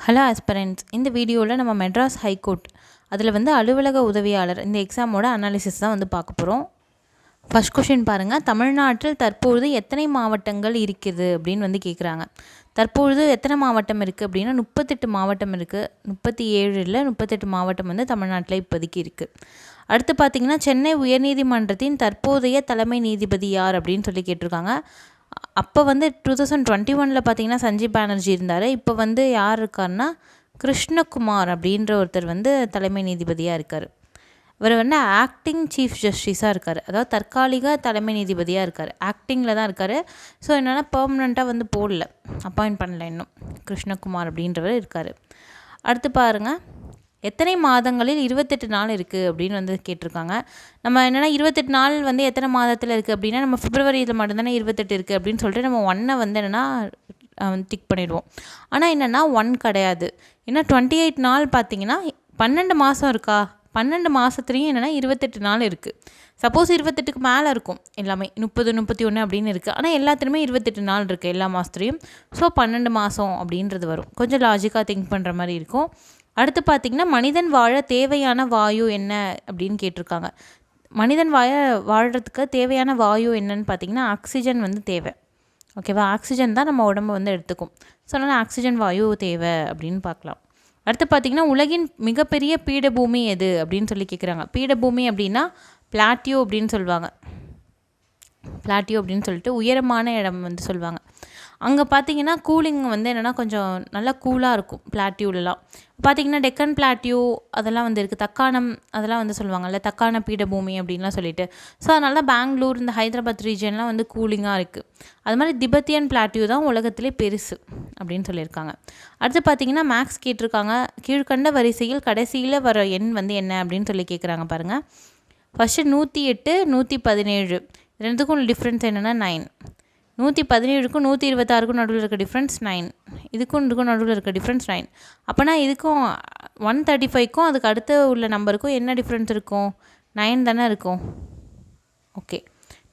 Hello aspirants, இந்த வீடியோவில் நம்ம மெட்ராஸ் ஹைகோர்ட் அதில் வந்து அலுவலக உதவியாளர் இந்த எக்ஸாமோட அனாலிசிஸ் தான் வந்து பார்க்க போகிறோம். ஃபர்ஸ்ட் கொஷின் பாருங்கள். தமிழ்நாட்டில் தற்பொழுது எத்தனை மாவட்டங்கள் இருக்குது அப்படின்னு வந்து கேட்குறாங்க. தற்பொழுது எத்தனை மாவட்டம் இருக்குது அப்படின்னா 38 மாவட்டம் இருக்குது. 37 இல்லை 38 மாவட்டம் வந்து தமிழ்நாட்டில் இப்போதைக்கு இருக்குது. அடுத்து பார்த்திங்கன்னா சென்னை உயர்நீதிமன்றத்தின் தற்போதைய தலைமை நீதிபதி யார் அப்படின்னு சொல்லி கேட்டிருக்காங்க. அப்போ வந்து 2021 பார்த்திங்கன்னா சஞ்சீவ் பானர்ஜி இருந்தார். இப்போ வந்து யார் இருக்காருன்னா கிருஷ்ணகுமார் அப்படின்ற ஒருத்தர் வந்து தலைமை நீதிபதியாக இருக்கார். இவர் வந்து ஆக்டிங் சீஃப் ஜஸ்டிஸாக இருக்கார். அதாவது தற்காலிக தலைமை நீதிபதியாக இருக்கார். ஆக்டிங்கில் தான் இருக்கார். ஸோ என்னென்னா பெர்மனண்ட்டாக வந்து போடல, அப்பாயிண்ட் பண்ணல இன்னும். கிருஷ்ணகுமார் அப்படின்றவர் இருக்கார். அடுத்து பாருங்கள், எத்தனை மாதங்களில் 28 நாள் இருக்குது அப்படின்னு வந்து கேட்டிருக்காங்க. நம்ம என்னென்னா 28 நாள் வந்து எத்தனை மாதத்தில் இருக்குது அப்படின்னா நம்ம பிப்ரவரியில் மட்டும்தானே 28 இருக்குது அப்படின்னு சொல்லிட்டு நம்ம 1 வந்து என்னென்னா டிக் பண்ணிடுவோம். ஆனால் என்னென்னா 1 கிடையாது. ஏன்னா 28 நாள் பார்த்திங்கன்னா 12 மாதம் இருக்கா, 12 மாதத்துலேயும் என்னென்னா 28 நாள் இருக்குது. சப்போஸ் 28க்கு மேலே இருக்கும் எல்லாமே, 30 31 அப்படின்னு இருக்குது. ஆனால் எல்லாத்துலேயுமே 28 நாள் இருக்குது எல்லா மாதத்துலேயும். ஸோ 12 மாதம் அப்படின்றது வரும். கொஞ்சம் லாஜிக்காக திங்க் பண்ணுற மாதிரி இருக்கும். அடுத்து பார்த்திங்கன்னா மனிதன் வாழ தேவையான வாயு என்ன அப்படின்னு கேட்டிருக்காங்க. மனிதன் வாழ்கிறதுக்கு தேவையான வாயு என்னன்னு பார்த்திங்கன்னா ஆக்சிஜன் வந்து தேவை. ஓகேவா, ஆக்சிஜன் தான் நம்ம உடம்பு வந்து எடுத்துக்கும். ஸோ அதனால் ஆக்சிஜன் வாயு தேவை அப்படின்னு பார்க்கலாம். அடுத்து பார்த்திங்கன்னா உலகின் மிகப்பெரிய பீடபூமி எது அப்படின்னு சொல்லி கேட்குறாங்க. பீடபூமி அப்படின்னா பிளாட்டியோ அப்படின்னு சொல்லுவாங்க. பிளாட்டியோ அப்படின்னு சொல்லிட்டு உயரமான இடம் வந்து சொல்லுவாங்க. அங்கே பார்த்திங்கன்னா கூலிங் வந்து என்னென்னா கொஞ்சம் நல்லா கூலாக இருக்கும். பிளாட்டியூலலாம் பார்த்திங்கன்னா டெக்கன் பிளாட்டியூ அதெல்லாம் வந்து இருக்குது. தக்காணம் அதெல்லாம் வந்து சொல்லுவாங்கள்ல, தக்கான பீடபூமி அப்படின்லாம் சொல்லிட்டு. ஸோ அதனால தான் பெங்களூர் இந்த ஹைதராபாத் ரீஜன்லாம் வந்து கூலிங்காக இருக்குது. அது மாதிரி திபெத்தியன் பிளாட்டியூ தான் உலகத்திலே பெருசு அப்படின்னு சொல்லியிருக்காங்க. அடுத்து பார்த்திங்கன்னா மேக்ஸ் கேட்டிருக்காங்க. கீழ்கண்ட வரிசையில் கடைசியில் வர எண் வந்து என்ன அப்படின்னு சொல்லி கேட்குறாங்க பாருங்கள். ஃபஸ்ட்டு 108 117 ரெண்டுக்கும் டிஃப்ரென்ஸ் என்னென்னா 9. 117க்கும் 126க்கும் நடுவில் இருக்க டிஃப்ரென்ஸ் 9. இதுக்கும் நடுவில் இருக்க டிஃப்ரென்ஸ் 9. அப்போனா இதுக்கும் 135க்கும் அதுக்கு அடுத்து உள்ள நம்பருக்கும் என்ன டிஃப்ரென்ஸ் இருக்கும்? 9 தானே இருக்கும். ஓகே,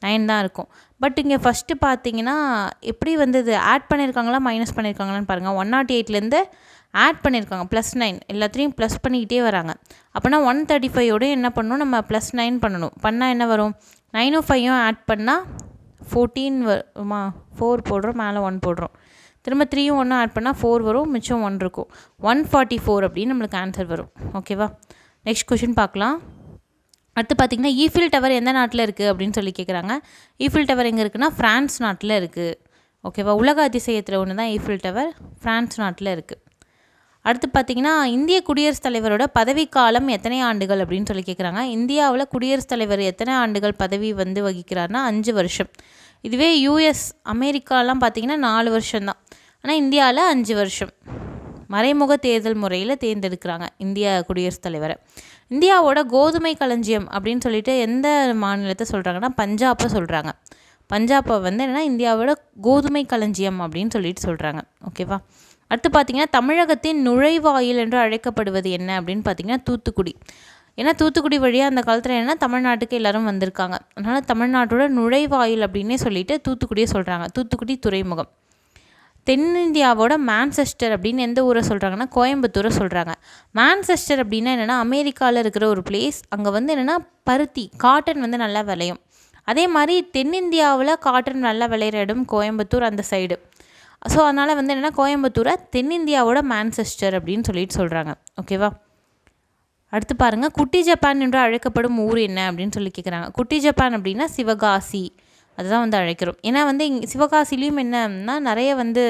9 தான் இருக்கும். பட் இங்கே ஃபஸ்ட்டு பார்த்தீங்கன்னா எப்படி வந்து இது ஆட் பண்ணியிருக்காங்களா மைனஸ் பண்ணியிருக்காங்களான்னு பாருங்கள். 108லேருந்து ஆட் பண்ணியிருக்காங்க +9. எல்லாத்துலேயும் ப்ளஸ் பண்ணிக்கிட்டே வராங்க. அப்போனா 135ஓட என்ன பண்ணணும், நம்ம +9 பண்ணணும். பண்ணால் என்ன வரும்? 9ம் 5ம் ஆட் பண்ணால் 14 வருமா? 4 போடுறோம், மேலே 1 போடுறோம். திரும்ப 3யும் 1 ஆட் பண்ணால் 4 வரும், மிச்சம் 1 இருக்கும். 144 அப்படின்னு நம்மளுக்கு ஆன்சர் வரும். ஓகேவா, நெக்ஸ்ட் கொஷின் பார்க்கலாம். அடுத்து பார்த்திங்கன்னா ஈஃபில் டவர் எந்த நாட்டில் இருக்குது அப்படின்னு சொல்லி கேட்குறாங்க. ஈஃபில் டவர் எங்கே இருக்குன்னா ஃப்ரான்ஸ் நாட்டில் இருக்குது. ஓகேவா, உலக அதிசயத்தில் ஒன்று தான் ஈஃபில் டவர், ஃப்ரான்ஸ் நாட்டில் இருக்குது. அடுத்து பார்த்திங்கன்னா இந்திய குடியரசுத் தலைவரோட பதவிக்காலம் எத்தனை ஆண்டுகள் அப்படின்னு சொல்லி கேட்குறாங்க. இந்தியாவில் குடியரசுத் தலைவர் எத்தனை ஆண்டுகள் பதவி வந்து வகிக்கிறார்னா 5 வருஷம். இதுவே யூஎஸ் அமெரிக்காலாம் பார்த்திங்கன்னா 4 வருஷம்தான். ஆனால் இந்தியாவில் 5 வருஷம். மறைமுக தேர்தல் முறையில் தேர்ந்தெடுக்கிறாங்க இந்திய குடியரசுத் தலைவரை. இந்தியாவோட கோதுமை களஞ்சியம் அப்படின்னு சொல்லிட்டு எந்த மாநிலத்தை சொல்கிறாங்கன்னா பஞ்சாப்பை சொல்கிறாங்க. பஞ்சாப்பை வந்து என்னென்னா இந்தியாவோட கோதுமை களஞ்சியம் அப்படின்னு சொல்லிட்டு சொல்கிறாங்க. ஓகேவா, அடுத்து பார்த்திங்கன்னா தமிழகத்தின் நுழைவாயில் என்று அழைக்கப்படுவது என்ன அப்படின்னு பார்த்திங்கன்னா தூத்துக்குடி. ஏன்னா தூத்துக்குடி வழியாக அந்த காலத்தில் என்னென்னா தமிழ்நாட்டுக்கு எல்லோரும் வந்திருக்காங்க. அதனால் தமிழ்நாட்டோட நுழைவாயில் அப்படின்னே சொல்லிட்டு தூத்துக்குடியே சொல்கிறாங்க. தூத்துக்குடி துறைமுகம். தென்னிந்தியாவோட மான்செஸ்டர் அப்படின்னு எந்த ஊரை சொல்கிறாங்கன்னா கோயம்புத்தூரை சொல்கிறாங்க. மான்செஸ்டர் அப்படின்னா என்னென்னா அமெரிக்காவில் இருக்கிற ஒரு பிளேஸ். அங்கே வந்து என்னென்னா பருத்தி காட்டன் வந்து நல்லா விளையும். அதே மாதிரி தென்னிந்தியாவில் காட்டன் நல்லா விளையிற இடம் கோயம்புத்தூர் அந்த சைடு. ஸோ அதனால் வந்து என்னென்னா கோயம்புத்தூரை தென்னிந்தியாவோட மான்செஸ்டர் அப்படின்னு சொல்லிட்டு சொல்கிறாங்க. ஓகேவா, அடுத்து பாருங்கள். குட்டி ஜப்பான் என்று அழைக்கப்படும் ஊர் என்ன அப்படின்னு சொல்லி கேட்குறாங்க. குட்டி ஜப்பான் அப்படின்னா சிவகாசி, அதுதான் வந்து அழைக்கிறோம். ஏன்னா வந்து இங்கே சிவகாசிலையும் என்னன்னா நிறைய வந்து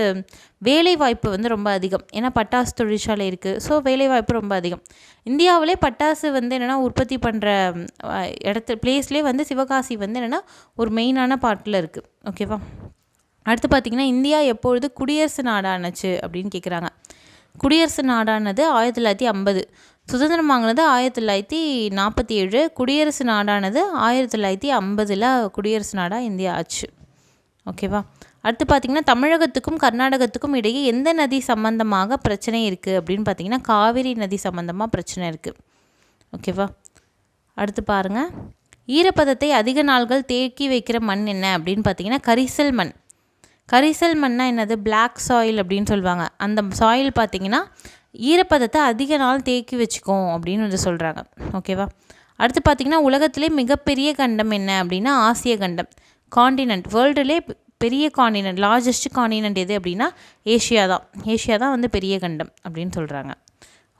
வேலைவாய்ப்பு வந்து ரொம்ப அதிகம். ஏன்னா பட்டாசு தொழிற்சாலை இருக்குது. ஸோ வேலைவாய்ப்பு ரொம்ப அதிகம். இந்தியாவிலே பட்டாசு வந்து என்னென்னா உற்பத்தி பண்ணுற பிளேஸ்லேயே வந்து சிவகாசி வந்து என்னென்னா ஒரு மெயினான பார்ட்டில் இருக்குது. ஓகேவா, அடுத்து பார்த்திங்கன்னா இந்தியா எப்பொழுது குடியரசு நாடானுச்சு அப்படின்னு கேட்குறாங்க. குடியரசு நாடானது 1950. சுதந்திரம் வாங்கினது 1947. குடியரசு நாடானது 1950 குடியரசு நாடாக இந்தியா ஆச்சு. ஓகேவா, அடுத்து பார்த்திங்கன்னா தமிழகத்துக்கும் கர்நாடகத்துக்கும் இடையே எந்த நதி சம்மந்தமாக பிரச்சனை இருக்குது அப்படின்னு பார்த்திங்கன்னா காவிரி நதி சம்மந்தமாக பிரச்சனை இருக்குது. ஓகேவா, அடுத்து பாருங்கள். ஈரப்பதத்தை அதிக நாள்கள் தேக்கி வைக்கிற மண் என்ன அப்படின்னு பார்த்திங்கன்னா கரிசல் மண். கரிசல் மண்ணா என்னது? பிளாக் சாயில் அப்படின்னு சொல்லுவாங்க. அந்த சாயில் பார்த்திங்கன்னா ஈரப்பதத்தை அதிக நாள் தேக்கி வச்சுக்கும் அப்படின்னு வந்து சொல்கிறாங்க. ஓகேவா? அடுத்து பார்த்திங்கன்னா உலகத்திலே மிகப்பெரிய கண்டம் என்ன அப்படின்னா ஆசிய கண்டம். காண்டினென்ட், வேர்ல்டுலே பெரிய காண்டினென்ட், லார்ஜஸ்ட் காண்டினென்ட் எது அப்படின்னா ஏஷியா தான் வந்து பெரிய கண்டம் அப்படின்னு சொல்கிறாங்க.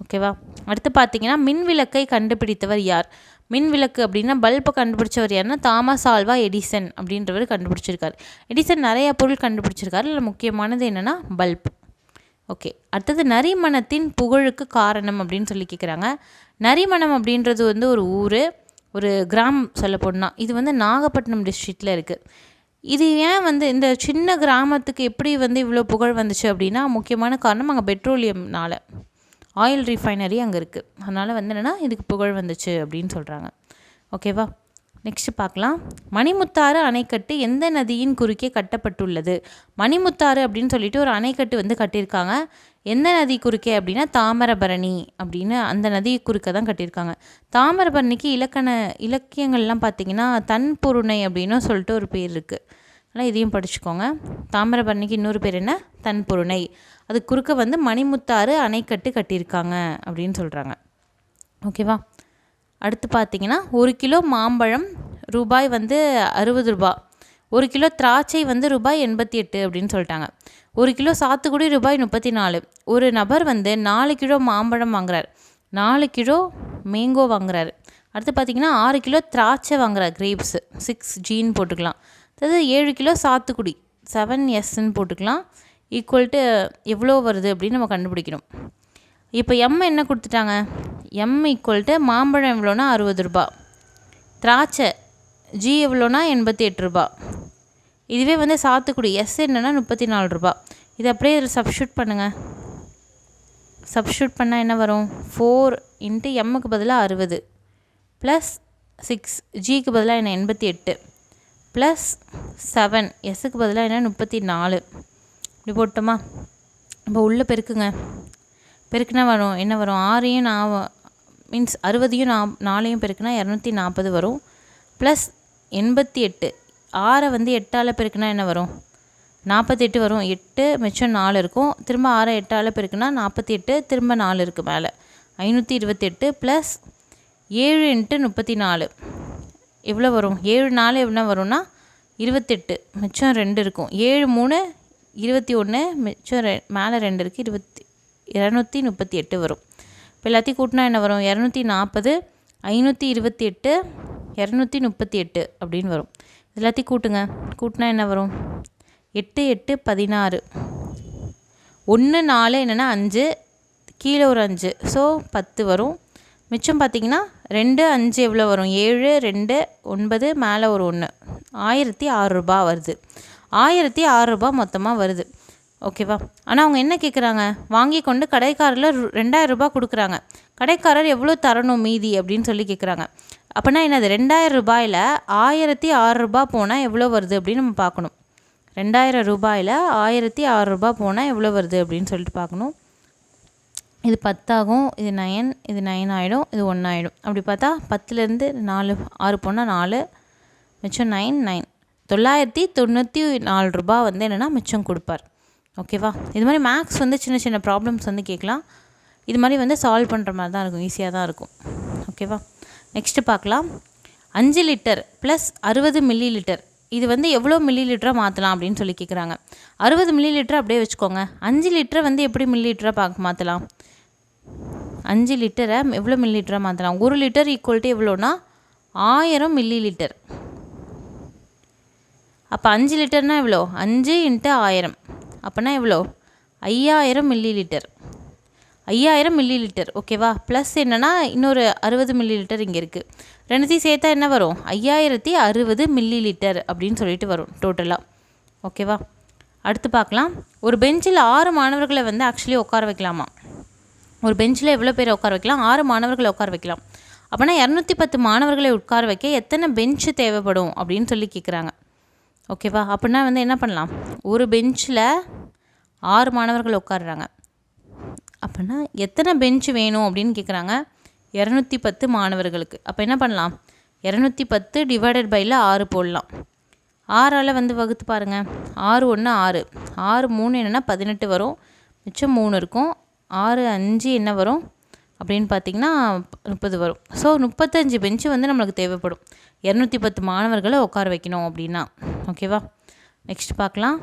ஓகேவா? அடுத்து பார்த்திங்கன்னா மின்விளக்கை கண்டுபிடித்தவர் யார்? மின்விளக்கு அப்படின்னா பல்பை கண்டுபிடிச்சவர் யாருன்னா தாமஸ் ஆல்வா எடிசன் அப்படின்றவர் கண்டுபிடிச்சிருக்காரு. எடிசன் நிறைய பொருள் கண்டுபிடிச்சிருக்காரு. இல்லை முக்கியமானது என்னென்னா பல்ப். ஓகே, அடுத்தது நரிமணத்தின் புகழுக்கு காரணம் அப்படின்னு சொல்லி கேட்குறாங்க. நரிமணம் அப்படின்றது வந்து ஒரு ஊர், ஒரு கிராமம் சொல்ல போனால். இது வந்து நாகப்பட்டினம் டிஸ்ட்ரிக்டில் இருக்குது. இது ஏன் வந்து இந்த சின்ன கிராமத்துக்கு எப்படி வந்து இவ்வளோ புகழ் வந்துச்சு அப்படின்னா முக்கியமான காரணம் அங்கே பெட்ரோலியம்னால், ஆயில் ரிஃபைனரி அங்கே இருக்குது. அதனால் வந்து என்னென்னா இதுக்கு புகழ் வந்துச்சு அப்படின்னு சொல்கிறாங்க. ஓகேவா? நெக்ஸ்ட்டு பார்க்கலாம். மணிமுத்தாறு அணைக்கட்டு எந்த நதியின் குறுக்கே கட்டப்பட்டுள்ளது? மணிமுத்தாறு அப்படின்னு சொல்லிட்டு ஒரு அணைக்கட்டு வந்து கட்டியிருக்காங்க. எந்த நதி குறுக்கே அப்படின்னா தாமிரபரணி அப்படின்னு அந்த நதி குறுக்க தான் கட்டியிருக்காங்க. தாமிரபரணிக்கு இலக்கியங்கள்லாம் பார்த்திங்கன்னா தன்பொருணை அப்படின்னு சொல்லிட்டு ஒரு பேர் இருக்குது. அதனால் இதையும் படிச்சுக்கோங்க. தாமிரபரணிக்கு இன்னொரு பேர் என்ன? தன்பொருணை. அது குறுக்க வந்து மணிமுத்தாறு அணைக்கட்டு கட்டியிருக்காங்க அப்படின்னு சொல்கிறாங்க. ஓகேவா? அடுத்து பார்த்திங்கன்னா 1 கிலோ மாம்பழம் ரூபாய் வந்து 60 ரூபா, 1 கிலோ திராட்சை வந்து ரூபாய் 88 அப்படின்னு சொல்லிட்டாங்க. 1 கிலோ சாத்துக்குடி ரூபாய் 34. ஒரு நபர் வந்து 4 கிலோ மாம்பழம் வாங்குறாரு, 4 கிலோ மேங்கோ வாங்குறாரு. அடுத்து பார்த்திங்கன்னா 6 கிலோ திராட்சை வாங்குறாரு, கிரேப்ஸு 6Gன்னு போட்டுக்கலாம். அதாவது 7 கிலோ சாத்துக்குடி 7Sன்னு போட்டுக்கலாம். ஈக்குவல் டு எவ்வளோ வருது அப்படின்னு நம்ம கண்டுபிடிக்கணும். இப்போ எம் என்ன கொடுத்துட்டாங்க? எம் ஈக்குவல் டு மாம்பழம் எவ்வளோனா 60 ரூபா, திராட்சை ஜி எவ்வளோனா 88 ரூபா. இதுவே வந்து சாத்துக்குடி எஸ் என்னன்னா 34 ரூபா. இது அப்படியே இதில் சப்ஸ்டியூட் பண்ணுங்கள். சப்ஸ்டியூட் பண்ணால் என்ன வரும்? 4 இன்ட்டு எம்முக்கு பதிலாக 60 ப்ளஸ் 6 ஜிக்கு பதிலாக என்ன 88 ப்ளஸ் 7 எஸ்ஸுக்கு பதிலாக என்ன 34. இப்படி போட்டோமா? இப்போ உள்ளே பெருக்குங்க. பெருக்குனா வரும் என்ன வரும்? 6ஐயும் மீன்ஸ் 60ஐயும் 4ஐயும் பெருக்குனா 240 வரும். ப்ளஸ் 88, 6 வந்து 8ஆல் பெருக்குனா என்ன வரும்? 48 வரும். 8 மிச்சம் 4 இருக்கும். திரும்ப 6 8ஆல் பெருக்குனா 48, திரும்ப 4 இருக்குது மேலே 528 ப்ளஸ் 7 இன்ட்டு 34 எவ்வளோ வரும்? 7 4 எவ்வளோ வரும்னா 28, மிச்சம் 2 இருக்கும். 7 3 21, மிச்சம் மேலே 2 இருக்குது, 238 வரும். இப்போ எல்லாத்தையும் கூட்டினா என்ன வரும்? 240, 528, 238 அப்படின்னு வரும். எல்லாத்தையும் கூட்டுங்க. கூட்டினா என்ன வரும்? 8 8 16, 1 4 என்னென்னா 5, கீழே ஒரு 5, ஸோ 10 வரும். மிச்சம் பார்த்திங்கன்னா 2 5 எவ்வளோ வரும்? 7 2 9, மேலே ஒரு 1, 1006 ரூபா வருது. 1006 ரூபா மொத்தமாக வருது. ஓகேவா? ஆனால் அவங்க என்ன கேட்குறாங்க? வாங்கி கொண்டு கடைக்காரரில் 2000 ரூபா கொடுக்குறாங்க. கடைக்காரர் எவ்வளோ தரணும் மீதி அப்படின்னு சொல்லி கேட்குறாங்க. அப்படின்னா என்னது? 2000 ரூபாயில் 1006 ரூபா போனால் எவ்வளோ வருது அப்படின்னு நம்ம பார்க்கணும். 2000 ரூபாயில் 1006 ரூபா போனால் எவ்வளோ வருது அப்படின்னு சொல்லிட்டு பார்க்கணும். இது 10 ஆகும், இது 9, இது 9 ஆகிடும், இது 1 ஆகிடும். அப்படி பார்த்தா 10லேருந்து 6 போனால் 4, மிச்சம் 9 994 ரூபா வந்து என்னென்னா மிச்சம் கொடுப்பார். ஓகேவா? இது மாதிரி மேக்ஸ் வந்து சின்ன சின்ன ப்ராப்ளம்ஸ் வந்து கேட்கலாம். இது மாதிரி வந்து சால்வ் பண்ணுற மாதிரி தான் இருக்கும், ஈஸியாக தான் இருக்கும். ஓகேவா? நெக்ஸ்ட்டு பார்க்கலாம். 5 லிட்டர் ப்ளஸ் 60 மில்லி லிட்டர், இது வந்து எவ்வளோ மில்லி லிட்டராக மாற்றலாம் அப்படின்னு சொல்லி கேட்குறாங்க. 60 மில்லி லிட்டர் அப்படியே வச்சுக்கோங்க. 5 லிட்டரை வந்து எப்படி மில்லி லிட்டராக மாற்றலாம்? 5 லிட்டரை எவ்வளோ மில்லி லிட்டராக மாற்றலாம்? 1 லிட்டர் ஈக்குவல் டு எவ்வளோனா 1000 மில்லி லிட்டர். அப்போ 5 லிட்டர்னால் எவ்வளோ? 5 இன்ட்டு 1000 அப்போனா எவ்வளோ? 5000 மில்லி லிட்டர். 5000 milli litre. ஓகேவா? ப்ளஸ் என்னென்னா இன்னொரு 60 மில்லி லிட்டர் இங்கே இருக்குது. ரெண்டுத்தையும் சேர்த்தா என்ன வரும்? 5060 மில்லி லிட்டர் அப்படின்னு சொல்லிட்டு வரும் டோட்டலாக. ஓகேவா? அடுத்து பார்க்கலாம். ஒரு பெஞ்சில் 6 மாணவர்களை வந்து ஆக்சுவலி உட்கார வைக்கலாமா? ஒரு பெஞ்சில் எவ்வளோ பேர் உட்கார வைக்கலாம்? 6 மாணவர்களை உட்கார வைக்கலாம். அப்போனா 210 மாணவர்களை உட்கார வைக்க எத்தனை பெஞ்சு தேவைப்படும் அப்படின்னு சொல்லி கேட்குறாங்க. ஓகேவா? அப்படின்னா வந்து என்ன பண்ணலாம்? ஒரு பெஞ்சில் 6 மாணவர்கள் உட்காடுறாங்க. அப்படின்னா எத்தனை பெஞ்சு வேணும் அப்படின்னு கேட்குறாங்க? 210 மாணவர்களுக்கு. அப்போ என்ன பண்ணலாம்? 210 டிவைடட் பையில் 6 போடலாம். 6ஆல் வந்து வகுத்து பாருங்கள். 6 1 6, 6 3 என்னென்னா 18 வரும், மிச்சம் 3 இருக்கும். 6 5 என்ன வரும் அப்படின்னு பார்த்திங்கன்னா 30 வரும். ஸோ 35 பெஞ்சு வந்து நம்மளுக்கு தேவைப்படும் 210 மாணவர்களை உட்கார வைக்கணும் அப்படின்னா. ஓகேவா, நெக்ஸ்ட் பார்க்கலாம்.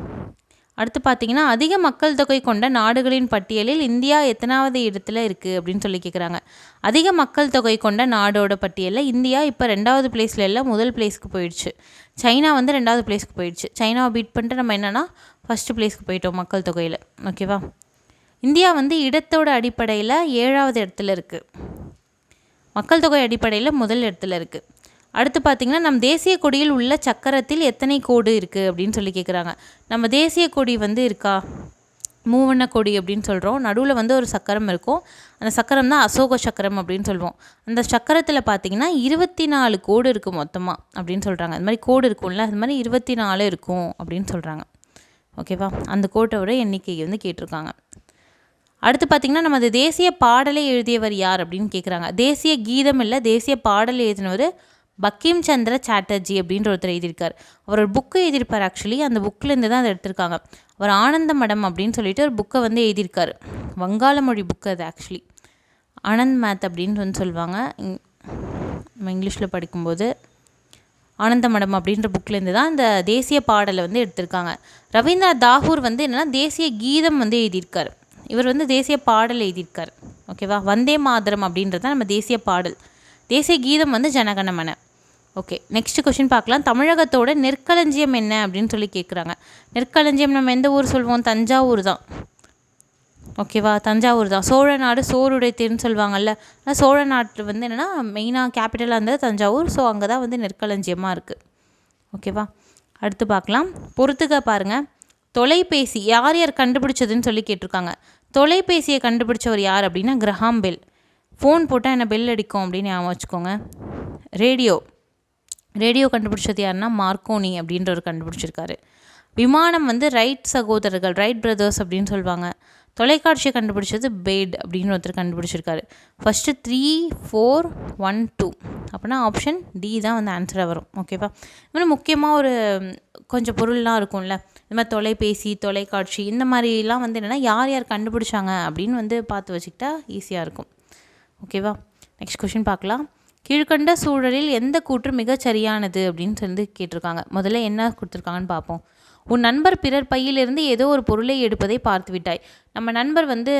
அடுத்து பார்த்திங்கன்னா அதிக மக்கள் தொகை கொண்ட நாடுகளின் பட்டியலில் இந்தியா எத்தனாவது இடத்துல இருக்குது அப்படின்னு சொல்லி கேட்குறாங்க. அதிக மக்கள் தொகை கொண்ட நாடோட பட்டியலில் இந்தியா இப்போ 2வது பிளேஸில் இல்லை, முதல் பிளேஸ்க்கு போயிடுச்சு. சைனா வந்து 2வது பிளேஸ்க்கு போயிடுச்சு. சைனாவை பீட் பண்ணிட்டு நம்ம என்னென்னா ஃபஸ்ட்டு பிளேஸ்க்கு போயிட்டோம் மக்கள் தொகையில். ஓகேவா, இந்தியா வந்து இடத்தோட அடிப்படையில் 7வது இடத்துல இருக்குது, மக்கள் தொகை அடிப்படையில் முதல் இடத்துல இருக்குது. அடுத்து பார்த்திங்கன்னா நம்ம தேசிய கொடியில் உள்ள சக்கரத்தில் எத்தனை கோடு இருக்குது அப்படின்னு சொல்லி கேட்குறாங்க. நம்ம தேசிய கொடி வந்து இருக்கா, மூவண்ண கொடி அப்படின்னு சொல்கிறோம். நடுவில் வந்து ஒரு சக்கரம் இருக்கும், அந்த சக்கரம் தான் அசோக சக்கரம் அப்படின்னு சொல்லுவோம். அந்த சக்கரத்தில் பார்த்திங்கன்னா 24 கோடு இருக்குது மொத்தமாக அப்படின்னு சொல்கிறாங்க. அது மாதிரி கோடு இருக்கும்ல, அது மாதிரி 24 இருக்கும் அப்படின்னு சொல்கிறாங்க. ஓகேவா, அந்த கோட்டோட எண்ணிக்கை வந்து கேட்டிருக்காங்க. அடுத்து பார்த்திங்கன்னா நமது தேசிய பாடலை எழுதியவர் யார் அப்படின்னு கேட்குறாங்க. தேசிய கீதம் இல்லை, தேசிய பாடல் எழுதினவர் பக்கிம் சந்திர சாட்டர்ஜி அப்படின்ற ஒருத்தர் எழுதியிருக்கார். அவர் ஒரு புக்கு எழுதியிருப்பார். ஆக்சுவலி அந்த புக்கிலேருந்து தான் அதை எடுத்திருக்காங்க. அவர் ஆனந்த மடம் அப்படின்னு சொல்லிட்டு ஒரு புக்கை வந்து எழுதியிருக்காரு. வங்காள மொழி புக்கு அது. ஆக்சுவலி ஆனந்த் மேத் அப்படின்னு வந்து சொல்லுவாங்க நம்ம இங்கிலீஷில் படிக்கும்போது. ஆனந்த மடம் அப்படின்ற புக்கிலேருந்து தான் இந்த தேசிய பாடலை வந்து எடுத்திருக்காங்க. ரவீந்திரநாத் தாகூர் வந்து என்னென்னா தேசிய கீதம் வந்து எழுதியிருக்கார். இவர் வந்து தேசிய பாடல் எழுதியிருக்கார். ஓகேவா, வந்தே மாதரம் அப்படின்றது தான் நம்ம தேசிய பாடல். தேசிய கீதம் வந்து ஜனகணமன. ஓகே, நெக்ஸ்ட் கொஸ்டின் பார்க்கலாம். தமிழகத்தோட நெற்களஞ்சியம் என்ன அப்படின்னு சொல்லி கேட்குறாங்க. நெற்களஞ்சியம் நம்ம எந்த ஊர் சொல்லுவோம், தஞ்சாவூர் தான். ஓகேவா, தஞ்சாவூர் தான். சோழ நாடு சோறுடைத்தேன்னு சொல்லுவாங்கல்ல, சோழ நாட்டு வந்து என்னென்னா மெயினாக கேபிட்டலாக இருந்தது தஞ்சாவூர். ஸோ அங்கே தான் வந்து நெற்களஞ்சியமாக இருக்குது. ஓகேவா, அடுத்து பார்க்கலாம். பொறுத்துக்க பாருங்கள். தொலைபேசி யார் யார் கண்டுபிடிச்சதுன்னு சொல்லி கேட்டிருக்காங்க. தொலைபேசியை கண்டுபிடிச்சவர் யார் அப்படின்னா கிரஹாம் பெல். ஃபோன் போட்டால் என்ன பெல் அடிக்கும் அப்படின்னு ஞாபகம் வச்சுக்கோங்க. ரேடியோ கண்டுபிடிச்சது யாருன்னா மார்க்கோனி அப்படின்றவர் கண்டுபிடிச்சிருக்காரு. விமானம் வந்து ரைட் சகோதரர்கள், ரைட் பிரதர்ஸ் அப்படின்னு சொல்லுவாங்க. தொலைக்காட்சியை கண்டுபிடிச்சது பேட் அப்படின்னு ஒருத்தர் கண்டுபிடிச்சிருக்காரு. ஃபஸ்ட்டு 3 4 1 2 அப்படின்னா ஆப்ஷன் டி தான் வந்து ஆன்சராக வரும். ஓகேவா, இது மாதிரி முக்கியமாக ஒரு கொஞ்சம் பொருள்லாம் இருக்கும்ல, இந்த மாதிரி தொலைபேசி, தொலைக்காட்சி, இந்த மாதிரிலாம் வந்து என்னென்னா யார் யார் கண்டுபிடிச்சாங்க அப்படின்னு வந்து பார்த்து வச்சுக்கிட்டா ஈஸியாக இருக்கும். ஓகேவா, நெக்ஸ்ட் கொஷின் பார்க்கலாம். கீழ்கண்ட சூழலில் எந்த கூற்று மிகச் சரியானது அப்படின்னு சொல்லி கேட்டிருக்காங்க. முதல்ல என்ன கொடுத்துருக்காங்கன்னு பார்ப்போம். உன் நண்பர் பிறர் பையிலிருந்து ஏதோ ஒரு பொருளை எடுப்பதை பார்த்து விட்டாய். நம்ம நண்பர் வந்து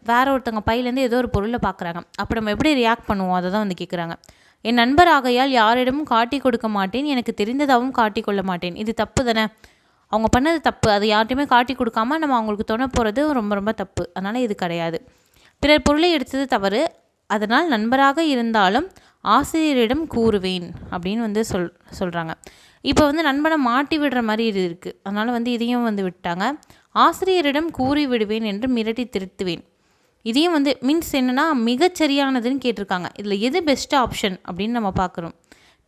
வேற ஒருத்தவங்க பையிலேருந்து ஏதோ ஒரு பொருளை பார்க்குறாங்க. அப்போ நம்ம எப்படி ரியாக்ட் பண்ணுவோம், அதை தான் வந்து கேட்குறாங்க. என் நண்பர் ஆகையால் யாரிடமும் காட்டி கொடுக்க மாட்டேன், எனக்கு தெரிந்ததாகவும் காட்டி கொள்ள மாட்டேன். இது தப்பு தானே, அவங்க பண்ணது தப்பு. அது யார்ட்டையுமே காட்டி கொடுக்காம நம்ம அவங்களுக்கு துணை போகிறது ரொம்ப ரொம்ப தப்பு. அதனால் இது கிடையாது. பிறர் பொருளை எடுத்தது தவறு, அதனால் நண்பராக இருந்தாலும் ஆசிரியரிடம் கூறுவேன் அப்படின்னு வந்து சொல்கிறாங்க. இப்போ வந்து நண்பனை மாட்டி விடுற மாதிரி இது இருக்குது. அதனால் வந்து இதையும் வந்து விட்டாங்க. ஆசிரியரிடம் கூறி விடுவேன் என்று மிரட்டி திருத்துவேன். இதையும் வந்து மீன்ஸ் என்னென்னா மிகச்சரியானதுன்னு கேட்டிருக்காங்க. இதில் எது பெஸ்ட் ஆப்ஷன் அப்படின்னு நம்ம பார்க்குறோம்.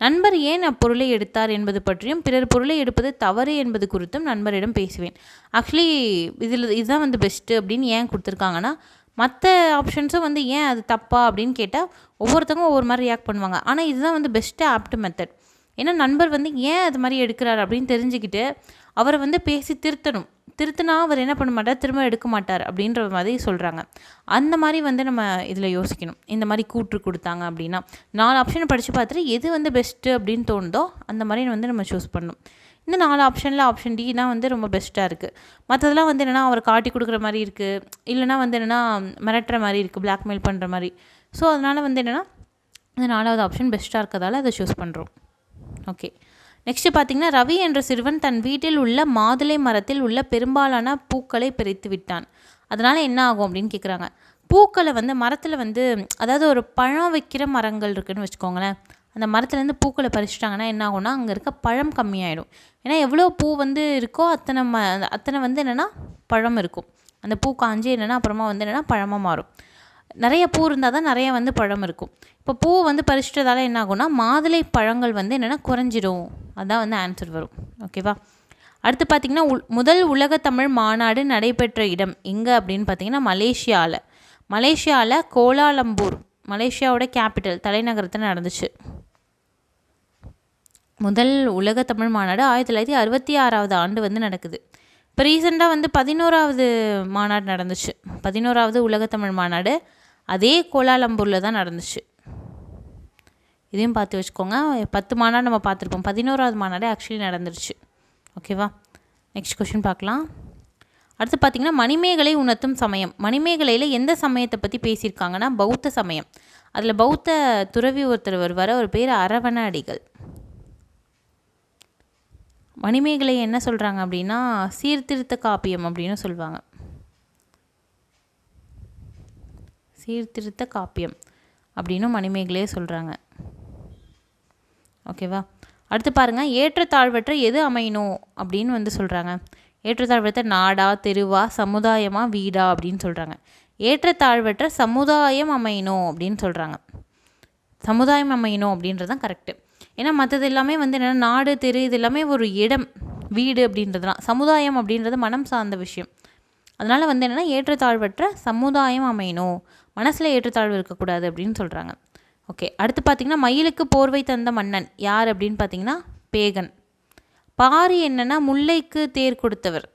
நண்பர் ஏன் அப்பொருளை எடுத்தார் என்பது பற்றியும் பிறர் பொருளை எடுப்பது தவறு என்பது குறித்தும் நண்பரிடம் பேசுவேன். ஆக்சுவலி இதுதான் வந்து பெஸ்ட்டு அப்படின்னு ஏன் கொடுத்துருக்காங்கன்னா, மற்ற ஆப்ஷன்ஸும் வந்து ஏன் அது தப்பா அப்படின்னு கேட்டால் ஒவ்வொருத்தவங்க ஒவ்வொரு மாதிரி ரியாக்ட் பண்ணுவாங்க. ஆனால் இதுதான் வந்து பெஸ்ட்டு ஆப்ட் மெத்தட். ஏன்னா நண்பர் வந்து ஏன் அது மாதிரி எடுக்கிறார் அப்படின்னு தெரிஞ்சுக்கிட்டு அவரை வந்து பேசி திருத்தினா அவர் என்ன பண்ண மாட்டார், திரும்ப எடுக்க மாட்டார் அப்படின்ற மாதிரி சொல்கிறாங்க. அந்த மாதிரி வந்து நம்ம இதில் யோசிக்கணும். இந்த மாதிரி கூற்று கொடுத்தாங்க அப்படின்னா 4 ஆப்ஷனை படித்து பார்த்துட்டு எது வந்து பெஸ்ட்டு அப்படின்னு தோணுதோ அந்த மாதிரி வந்து நம்ம சூஸ் பண்ணணும். இந்த 4 ஆப்ஷனில் ஆப்ஷன் டி தான் வந்து ரொம்ப பெஸ்ட்டாக இருக்குது. மற்றதெல்லாம் வந்து என்னென்னா அவரை காட்டி கொடுக்குற மாதிரி இருக்குது, இல்லைனா வந்து என்னென்னா மிரட்டுற மாதிரி இருக்குது, பிளாக்மெயில் பண்ணுற மாதிரி. ஸோ அதனால் வந்து என்னென்னா இந்த 4வது ஆப்ஷன் பெஸ்ட்டாக இருக்கிறதால அதை சூஸ் பண்ணுறோம். ஓகே, நெக்ஸ்ட்டு பார்த்திங்கன்னா, ரவி என்ற சிறுவன் தன் வீட்டில் உள்ள மாதுளை மரத்தில் உள்ள பெரும்பாலான பூக்களை பறித்து விட்டான். அதனால் என்ன ஆகும் அப்படின்னு கேட்குறாங்க. பூக்களை வந்து மரத்தில் வந்து அதாவது ஒரு பழம் வைக்கிற மரங்கள் இருக்குதுன்னு வச்சுக்கோங்களேன். அந்த மரத்துலேருந்து பூக்களை பறிச்சிட்டாங்கன்னா என்ன ஆகும்னா அங்கே இருக்க பழம் கம்மியாயிடும். ஏன்னா எவ்வளோ பூ வந்து இருக்கோ அத்தனை வந்து என்னென்னா பழம் இருக்கும். அந்த பூ காஞ்சி என்னென்னா அப்புறமா வந்து என்னென்னா பழமாக மாறும். நிறைய பூ இருந்தால் தான் நிறைய வந்து பழம் இருக்கும். இப்போ பூ வந்து பறிச்சிட்டதால என்ன ஆகும்னா மாதுளை பழங்கள் வந்து என்னென்னா குறைஞ்சிடும். அதான் வந்து ஆன்சர் வரும். ஓகேவா, அடுத்து பார்த்திங்கன்னா முதல் உலக தமிழ் மாநாடு நடைபெற்ற இடம் எங்கே அப்படின்னு பார்த்திங்கன்னா மலேசியாவில் கோலாலம்பூர், மலேசியாவோட கேபிட்டல் தலைநகரத்தில் நடந்துச்சு. முதல் உலக தமிழ் மாநாடு 1966 ஆண்டு வந்து நடக்குது. இப்போ ரீசெண்டாக வந்து 11வது மாநாடு நடந்துச்சு. 11வது உலக தமிழ் மாநாடு அதே கோலாலம்பூரில் தான் நடந்துச்சு. இதையும் பார்த்து வச்சுக்கோங்க. 10 மாநாடு நம்ம பார்த்துருப்போம், 11வது மாநாடு ஆக்சுவலி நடந்துருச்சு. ஓகேவா? நெக்ஸ்ட் கொஷின் பார்க்கலாம். அடுத்து பார்த்திங்கன்னா மணிமேகலை உணர்த்தும் சமயம். மணிமேகலையில் எந்த சமயத்தை பற்றி பேசியிருக்காங்கன்னா பௌத்த சமயம். அதில் பௌத்த துறவி ஒருத்தர் வருவார், ஒரு பேர் அரவண அடிகள். மணிமேகலை என்ன சொல்கிறாங்க அப்படின்னா சீர்திருத்த காப்பியம் அப்படின்னு சொல்லுவாங்க. சீர்திருத்த காப்பியம் அப்படின்னு மணிமேகலையே சொல்கிறாங்க. ஓகேவா? அடுத்து பாருங்கள், ஏற்றத்தாழ்வற்ற எது அமையணும் அப்படின்னு வந்து சொல்கிறாங்க. ஏற்றத்தாழ்வற்ற நாடா, தெருவா, சமுதாயமா, வீடா அப்படின்னு சொல்கிறாங்க. ஏற்றத்தாழ்வற்ற சமுதாயம் அமையணும் அப்படின்னு சொல்கிறாங்க. சமுதாயம் அமையணும் அப்படின்றது தான் கரெக்டு. ஏன்னா மற்றது எல்லாமே வந்து என்னென்னா நாடு, தெரு இது எல்லாமே ஒரு இடம், வீடு அப்படின்றதுலாம். சமுதாயம் அப்படின்றது மனம் சார்ந்த விஷயம். அதனால் வந்து என்னென்னா ஏற்றத்தாழ்வற்ற சமுதாயம் அமையணும், மனசில் ஏற்றத்தாழ்வு இருக்கக்கூடாது அப்படின்னு சொல்கிறாங்க. ஓகே, அடுத்து பார்த்திங்கன்னா மயிலுக்கு போர்வை தந்த மன்னன் யார் அப்படின்னு பார்த்திங்கன்னா பேகன். பாரி என்னென்னா முல்லைக்கு தேர் கொடுத்தவர்.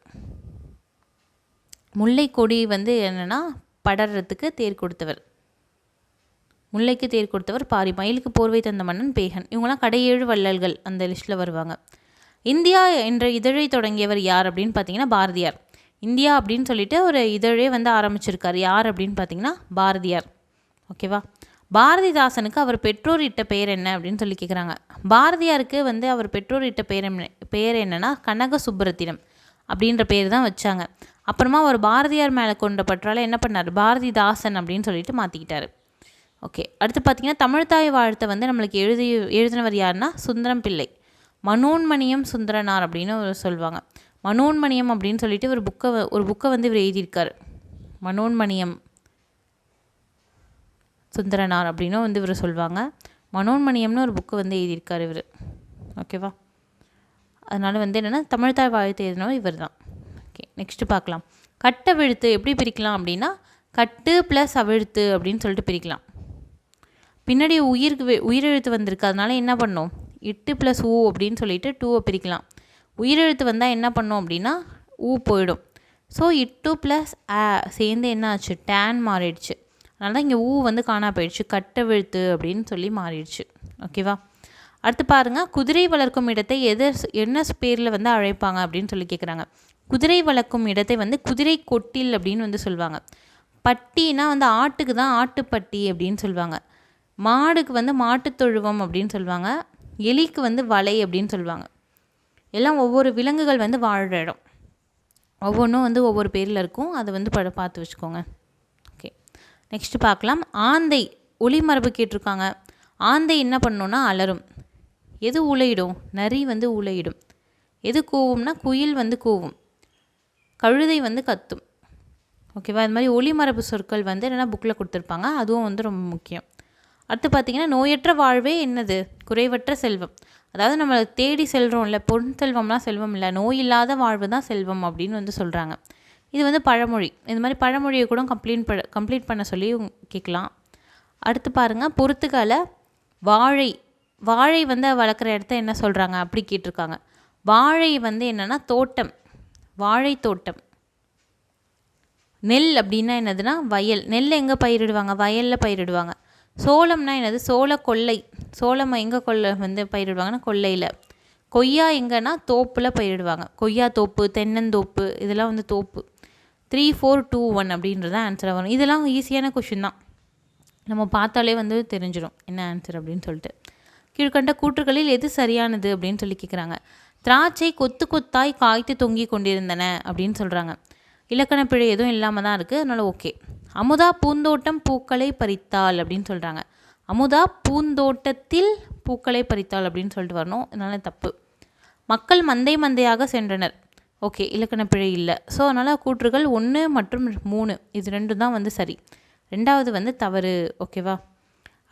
முல்லை கொடி வந்து என்னென்னா படறதுக்கு தேர் கொடுத்தவர். முல்லைக்கு தேர் கொடுத்தவர் பாரி. மயிலுக்கு போர்வை தந்த மன்னன் பேகன். இவங்களாம் கடையேழு வள்ளல்கள் அந்த லிஸ்ட்டில் வருவாங்க. இந்தியா என்ற இதழை தொடங்கியவர் யார் அப்படின்னு பார்த்தீங்கன்னா பாரதியார். இந்தியா அப்படின்னு சொல்லிட்டு ஒரு இதழே வந்து ஆரம்பிச்சிருக்கார். யார் அப்படின்னு பார்த்தீங்கன்னா பாரதியார். ஓகேவா? பாரதிதாசனுக்கு அவர் பெற்றோர் இட்ட பெயர் என்ன அப்படின்னு சொல்லி கேட்குறாங்க. பாரதியாருக்கு வந்து அவர் பெற்றோர் இட்ட பெயர் என்னன்னா கனக சுப்புரத்தினம் அப்படின்ற பேர் தான் வச்சாங்க. அப்புறமா அவர் பாரதியார் மேலே கொண்ட பற்றால என்ன பண்ணார், பாரதிதாசன் அப்படின்னு சொல்லிட்டு மாற்றிக்கிட்டார். ஓகே, அடுத்து பார்த்திங்கன்னா தமிழ்தாய் வாழ்த்தை வந்து நம்மளுக்கு எழுதினவர் யாருன்னா சுந்தரம் பிள்ளை. மனோன்மணியம் சுந்தரனார் அப்படின்னு சொல்லுவாங்க. மனோன்மணியம் அப்படின்னு சொல்லிட்டு ஒரு புக்கை வந்து இவர் எழுதியிருக்கார். மனோன்மணியம் சுந்தரனார் அப்படின்னு வந்து இவர் சொல்லுவாங்க. மனோன்மணியம்னு ஒரு புக்கு வந்து எழுதியிருக்கார் இவர். ஓகேவா? அதனால் வந்து என்னென்னா தமிழ்தாய் வாழ்த்து எழுதினவர் இவர் தான். ஓகே, நெக்ஸ்ட்டு பார்க்கலாம். கட்டவிழுத்து எப்படி பிரிக்கலாம் அப்படின்னா கட்டு ப்ளஸ் அவிழ்த்து அப்படின்னு சொல்லிட்டு பிரிக்கலாம். பின்னாடி உயிரெழுத்து வந்திருக்கு, அதனால் என்ன பண்ணோம், 8 + ஊ அப்படின்னு சொல்லிட்டு 2 பிரிக்கலாம். உயிரெழுத்து வந்தால் என்ன பண்ணோம் அப்படின்னா ஊ போயிடும். ஸோ 8 + ஆ சேர்ந்து என்ன ஆச்சு, டேன் மாறிடுச்சு. அதனால தான் இங்கே ஊ வந்து காணா போயிடுச்சு, கட்டவிழுத்து அப்படின்னு சொல்லி மாறிடுச்சு. ஓகேவா? அடுத்து பாருங்கள், குதிரை வளர்க்கும் இடத்தை என்ன பேரில் வந்து அழைப்பாங்க அப்படின்னு சொல்லி கேட்குறாங்க. குதிரை வளர்க்கும் இடத்தை வந்து குதிரை கொட்டில் அப்படின்னு வந்து சொல்லுவாங்க. பட்டினா வந்து ஆட்டுக்கு தான் ஆட்டுப்பட்டி அப்படின்னு சொல்லுவாங்க. மாடுக்கு வந்து மாட்டுத்தொழுவம் அப்படின்னு சொல்லுவாங்க. எலிக்கு வந்து வலை அப்படின்னு சொல்லுவாங்க. எல்லாம் ஒவ்வொரு விலங்குகள் வந்து வாழ்கிற இடம், ஒவ்வொன்றும் வந்து ஒவ்வொரு பேரில் இருக்கும். அதை வந்து பார்த்து வச்சுக்கோங்க. ஓகே, நெக்ஸ்ட்டு பார்க்கலாம். ஆந்தை ஒளிமரபு கேட்டிருக்காங்க. ஆந்தை என்ன பண்ணணுன்னா அலரும். எது ஊளையிடும், நரி வந்து ஊளையிடும். எது கூவும்னா குயில் வந்து கூவும். கழுதை வந்து கத்தும். ஓகேவா? இது மாதிரி ஒளிமரபு சொற்கள் வந்து என்னென்னா புக்கில் கொடுத்துருப்பாங்க, அதுவும் வந்து ரொம்ப முக்கியம். அடுத்து பார்த்திங்கன்னா நோயற்ற வாழ்வே என்னது, குறைவற்ற செல்வம். அதாவது நம்ம தேடி செல்கிறோம்ல, பொன் செல்வம்லாம் செல்வம் இல்லை, நோய் இல்லாத வாழ்வு தான் செல்வம் அப்படின்னு வந்து சொல்கிறாங்க. இது வந்து பழமொழி. இது மாதிரி பழமொழியை கூட கம்ப்ளீட் பண்ண சொல்லி கேட்கலாம். அடுத்து பாருங்கள், பொறுத்துக்கால வாழை வந்து வளர்க்குற இடத்த என்ன சொல்கிறாங்க அப்படி கேட்டிருக்காங்க. வாழை வந்து என்னென்னா தோட்டம், வாழை தோட்டம். நெல் அப்படின்னா என்னதுன்னா வயல். நெல் எங்கே பயிரிடுவாங்க, வயலில் பயிரிடுவாங்க. சோளம்னா என்னது, சோள கொல்லை. சோளம் எங்கே வந்து பயிரிடுவாங்கன்னா கொல்லையில். கொய்யா எங்கன்னா தோப்பில் பயிரிடுவாங்க. கொய்யா தோப்பு, தென்னந்தோப்பு, இதெல்லாம் வந்து தோப்பு. 3, 4, 2, 1 அப்படின்றது ஆன்சராக வரும். இதெல்லாம் ஈஸியான கொஷின் தான், நம்ம பார்த்தாலே வந்து தெரிஞ்சிடும் என்ன ஆன்சர் அப்படின்னு சொல்லிட்டு. கீழ்கண்ட கூற்றுகளில் எது சரியானது அப்படின்னு சொல்லி கேட்குறாங்க. திராட்சை கொத்து கொத்தாய் காய்த்து தொங்கி கொண்டிருந்தன அப்படின்னு சொல்கிறாங்க. இலக்கண பிழை எதுவும் இல்லாமல் தான் இருக்குது, அதனால் ஓகே. அமுதா பூந்தோட்டம் பூக்களை பறித்தாள் அப்படின்னு சொல்கிறாங்க. அமுதா பூந்தோட்டத்தில் பூக்களை பறித்தாள் அப்படின்னு சொல்லிட்டு வரணும், அதனால் தப்பு. மக்கள் மந்தையாக சென்றனர். ஓகே, இலக்கண பிழை இல்லை. ஸோ அதனால் கூற்றுகள் 1 மற்றும் 3 இது 2 தான் வந்து சரி. 2வது வந்து தவறு. ஓகேவா?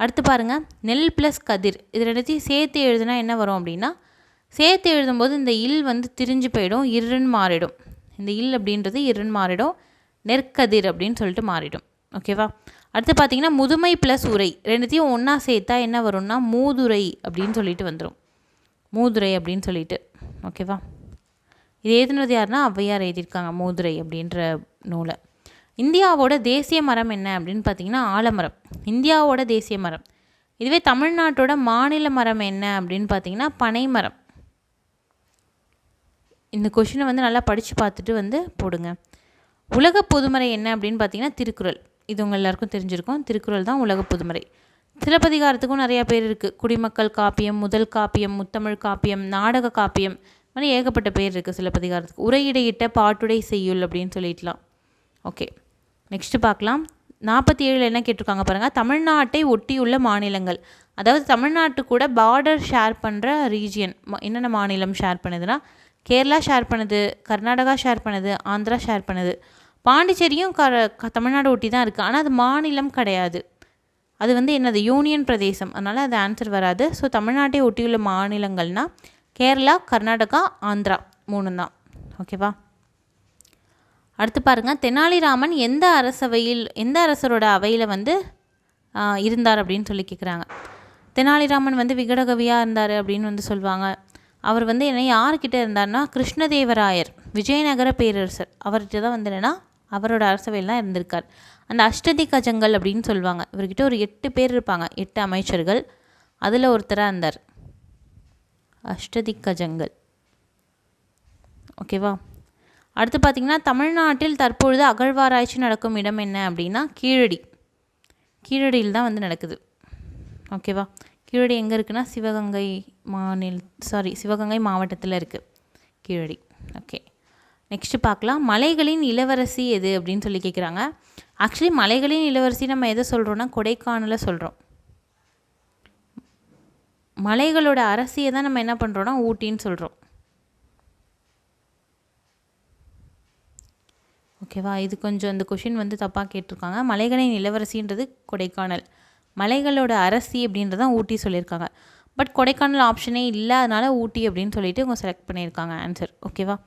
அடுத்து பாருங்கள், நெல் + கதிர் இது 2த்தையும் சேர்த்து எழுதுனா என்ன வரும் அப்படின்னா, சேர்த்து எழுதும்போது இந்த இல் வந்து திரிஞ்சு போயிடும், இருன்னு மாறிடும். இந்த இல் அப்படின்றது இருன்னு மாறிடும், நெற்கதிர் அப்படின்னு சொல்லிட்டு மாறிடும். ஓகேவா? அடுத்து பார்த்திங்கன்னா முதுமை + உரை 2த்தையும் ஒன்றா சேர்த்தா என்ன வரும்னா மூதுரை அப்படின்னு சொல்லிட்டு வந்துடும். மூதுரை அப்படின்னு சொல்லிட்டு. ஓகேவா? இது எழுதினது யாருன்னா ஔவையார் எழுதியிருக்காங்க மூதுரை அப்படின்ற நூலை. இந்தியாவோட தேசிய மரம் என்ன அப்படின்னு பார்த்தீங்கன்னா ஆலமரம். இந்தியாவோட தேசிய மரம். இதுவே தமிழ்நாட்டோட மாநில மரம் என்ன அப்படின்னு பார்த்தீங்கன்னா பனைமரம். இந்த கொஷினை வந்து நல்லா படித்து பார்த்துட்டு போடுங்க. உலக பொதுமறை என்ன அப்படின்னு பார்த்தீங்கன்னா திருக்குறள். இது உங்கள் எல்லாருக்கும் தெரிஞ்சிருக்கும். திருக்குறள் தான் உலக பொதுமறை. சிலப்பதிகாரத்துக்கும் நிறையா பேர் இருக்குது. குடிமக்கள் காப்பியம், முதல் காப்பியம், முத்தமிழ் காப்பியம், நாடக காப்பியம், மாதிரி ஏகப்பட்ட பேர் இருக்குது சிலப்பதிகாரத்துக்கு. உரையிடையிட்ட பாட்டுடை செய்யுள் அப்படின்னு சொல்லிடலாம். ஓகே, நெக்ஸ்ட்டு பார்க்கலாம். 47 என்ன கேட்டிருக்காங்க பாருங்கள். தமிழ்நாட்டை ஒட்டியுள்ள மாநிலங்கள். அதாவது தமிழ்நாட்டு கூட பார்டர் ஷேர் பண்ணுற ரீஜியன் என்னென்ன மாநிலம் ஷேர் பண்ணுதுன்னா கேரளா ஷேர் பண்ணுது, கர்நாடகா ஷேர் பண்ணுது, ஆந்திரா ஷேர் பண்ணுது. பாண்டிச்சேரியும் தமிழ்நாடு ஒட்டி தான் இருக்குது. ஆனால் அது மாநிலம் கிடையாது. அது என்னது யூனியன் பிரதேசம். அதனால் அது ஆன்சர் வராது. ஸோ தமிழ்நாட்டை ஒட்டியுள்ள மாநிலங்கள்னால் கேரளா, கர்நாடகா, ஆந்திரா 3 தான். ஓகேவா? அடுத்து பாருங்கள். தெனாலிராமன் எந்த அரசரோட அவையில் இருந்தார் அப்படின்னு சொல்லி கேட்குறாங்க. தெனாலிராமன் விகடகவியாக இருந்தார் அப்படின்னு சொல்லுவாங்க. அவர் என்ன யார்கிட்ட இருந்தார்னா கிருஷ்ணதேவராயர், விஜயநகர பேரரசர், அவர்கிட்ட தான் என்னென்னா அவரோட அரசவையில் தான் இருந்திருக்கார். அந்த அஷ்டதிகஜங்கள் அப்படின்னு சொல்லுவாங்க. இவர்கிட்ட ஒரு 8 பேர் இருப்பாங்க, 8 அமைச்சர்கள். அதில் ஒருத்தராக இருந்தார் அஷ்டதிகஜங்கள். ஓகேவா? அடுத்து பார்த்திங்கன்னா தமிழ்நாட்டில் தற்பொழுது அகழ்வாராய்ச்சி நடக்கும் இடம் என்ன அப்படின்னா கீழடி. கீழடியில் தான் நடக்குது. ஓகேவா? கீழடி எங்கே இருக்குன்னா சிவகங்கை மாவட்டத்தில் இருக்குது கீழடி. ஓகே, நெக்ஸ்ட்டு பார்க்கலாம். மலைகளின் இளவரசி எது அப்படின்னு சொல்லி கேட்குறாங்க. ஆக்சுவலி மலைகளின் இளவரசி நம்ம எதை சொல்கிறோன்னா கொடைக்கானலை சொல்கிறோம். மலைகளோட அரசியை தான் நம்ம என்ன பண்ணுறோன்னா ஊட்டின்னு சொல்கிறோம். ஓகேவா? இது கொஞ்சம் இந்த கொஷின் தப்பாக கேட்டிருக்காங்க. மலைகளின் இளவரசின்றது கொடைக்கானல், மலைகளோட அரசி அப்படின்றதான் ஊட்டி சொல்லியிருக்காங்க. பட் கொடைக்கானல் ஆப்ஷனே இல்லை, அதனால் ஊட்டி அப்படின்னு சொல்லிட்டு அவங்க செலக்ட் பண்ணியிருக்காங்க ஆன்சர். ஓகேவா?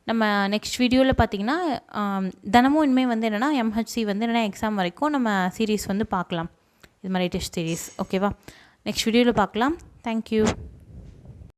நம்ம நெக்ஸ்ட் வீடியோவில் பார்த்திங்கன்னா தினமும் இனிமேல் என்னென்னா MHC என்னென்னா எக்ஸாம் வரைக்கும் நம்ம சீரீஸ் பார்க்கலாம். இது மாதிரி டெஸ்ட் சீரீஸ். ஓகேவா? நெக்ஸ்ட் வீடியோவில் பார்க்கலாம். தேங்க்யூ.